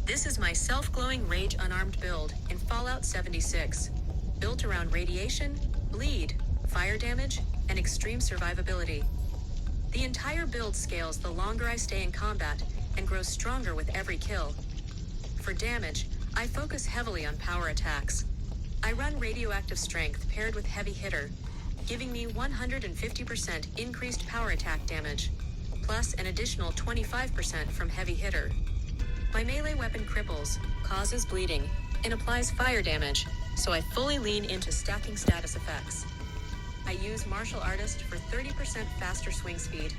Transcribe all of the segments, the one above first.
This is my self-glowing Rage Unarmed build in Fallout 76, built around radiation, bleed, fire damage, and extreme survivability. The entire build scales the longer I stay in combat and grows stronger with every kill. For damage, I focus heavily on power attacks. I run Radioactive Strength paired with Heavy Hitter, giving me 150% increased power attack damage, plus an additional 25% from Heavy Hitter. My melee weapon Cripples causes bleeding and applies fire damage, so I fully lean into stacking status effects. I use Martial Artist for 30% faster swing speed,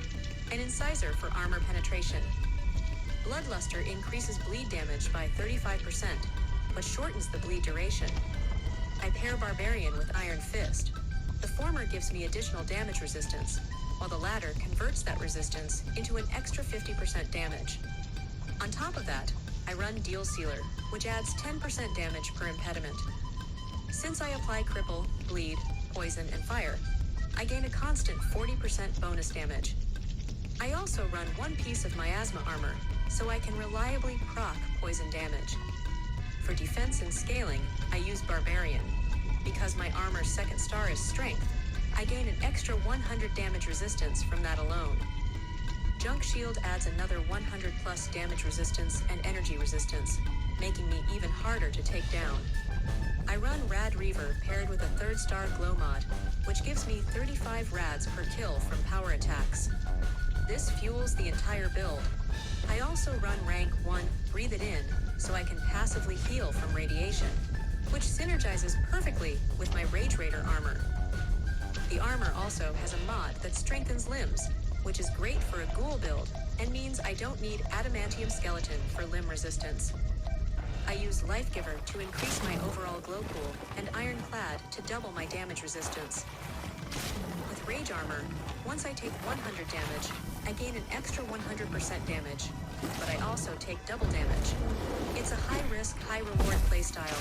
and Incisor for armor penetration. Bloodluster increases bleed damage by 35%, but shortens the bleed duration. I pair Barbarian with Iron Fist. The former gives me additional damage resistance, while the latter converts that resistance into an extra 50% damage. On top of that, I run Deal Sealer, which adds 10% damage per impediment. Since I apply Cripple, Bleed, Poison, and Fire, I gain a constant 40% bonus damage. I also run one piece of Miasma armor, so I can reliably proc poison damage. For defense and scaling, I use Barbarian. Because my armor's second star is Strength, I gain an extra 100 damage resistance from that alone. Junk Shield adds another 100 plus damage resistance and energy resistance, making me even harder to take down. I run Rad Reaver paired with a 3rd star Glow mod, which gives me 35 rads per kill from power attacks. This fuels the entire build. I also run rank 1 Breathe It In, so I can passively heal from radiation, which synergizes perfectly with my Rage Raider armor. The armor also has a mod that strengthens limbs, which is great for a ghoul build and means I don't need adamantium skeleton for limb resistance. I use Life Giver to increase my overall glow pool and Ironclad to double my damage resistance. With Rage Armor, once I take 100 damage, I gain an extra 100% damage, but I also take double damage. It's a high-risk, high-reward playstyle.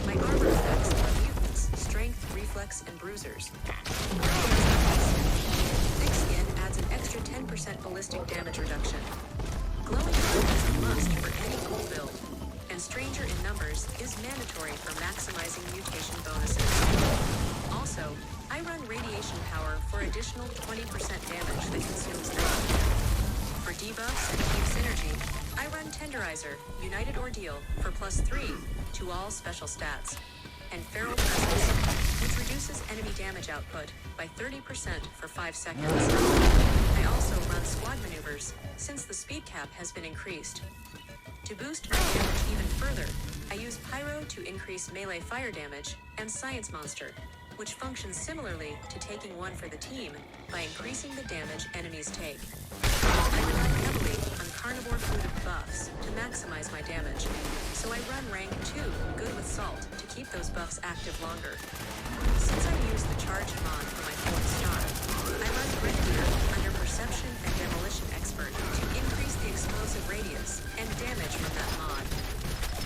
My armor effects are mutants, strength, reflex, and bruisers. Thick Skin adds an extra 10% ballistic damage reduction. Glowing Armor is a must for any ghoul build, and Stranger in Numbers is mandatory for maximizing mutation bonuses. Also, I run Radiation Power for additional 20% damage that consumes drug. For debuffs and team synergy, I run Tenderizer, United Ordeal for +3 to all special stats, and Feral Presence, which reduces enemy damage output by 30% for 5 seconds. I also run Squad Maneuvers, since the speed cap has been increased. To boost my damage even further, I use Pyro to increase melee fire damage, and Science Monster, which functions similarly to taking one for the team by increasing the damage enemies take. I rely heavily on carnivore food buffs to maximize my damage, so I run rank 2 Good with Salt to keep those buffs active longer. Since I use the Charge mod for my 4th star, I run Grenadier under Perception and Demolition Expert to increase the explosive radius and damage from that mod.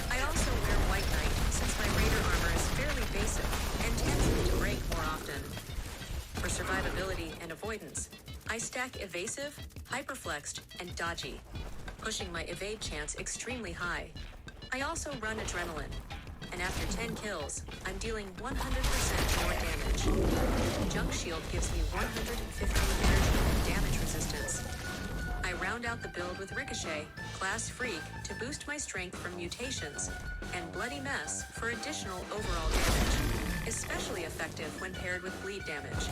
I also wear White Knight since my Raider armor is fairly basic and tends to break more often. For survivability and avoidance, I stack Evasive, Hyperflexed, and Dodgy, pushing my evade chance extremely high. I also run Adrenaline, and after 10 kills, I'm dealing 100% more damage. Junk Shield gives me 150 energy and damage resistance. I round out the build with Ricochet, Class Freak to boost my strength from mutations, and Bloody Mess for additional overall damage, especially effective when paired with bleed damage.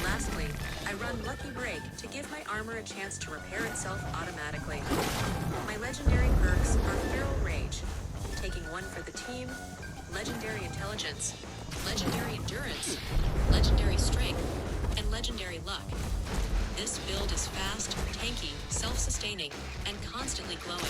Lastly, I run Lucky Break to give my armor a chance to repair itself automatically. My legendary perks are Feral Rage, taking one for the team, Legendary Intelligence, Legendary Endurance, Legendary Strength, and Legendary Luck. This build is fast, tanky, self-sustaining, and constantly glowing.